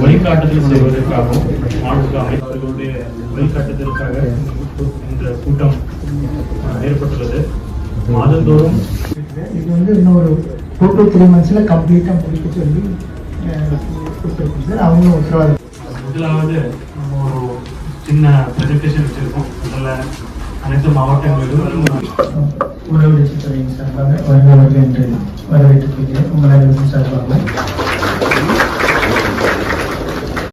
வழிகாட்டுதல் செய்வதற்காகவும் மாண்புமிகு அவர்களுடைய வழிகாட்டுதலுக்காக இந்த கூட்டம் ஏற்பட்டுள்ளது. மாதந்தோறும் இது வந்து இன்னொரு 2 to 3 monthsல கம்ப்ளீட்டா முடிக்க சொல்லி கொடுத்துருக்கோம் சார். அவங்களும் உத்தரவாதம். முதலாவது நம்ம ஒரு சின்ன ப்ரெசன்டேஷன் வச்சிருக்கோம். முதல்ல அனைத்து மாவட்டங்களிலும் உணவு சார்பாக வருகிறது என்று வரவேற்றுக் கொள்கிறேன். உங்கள் அனைவருக்கும் சார்பாக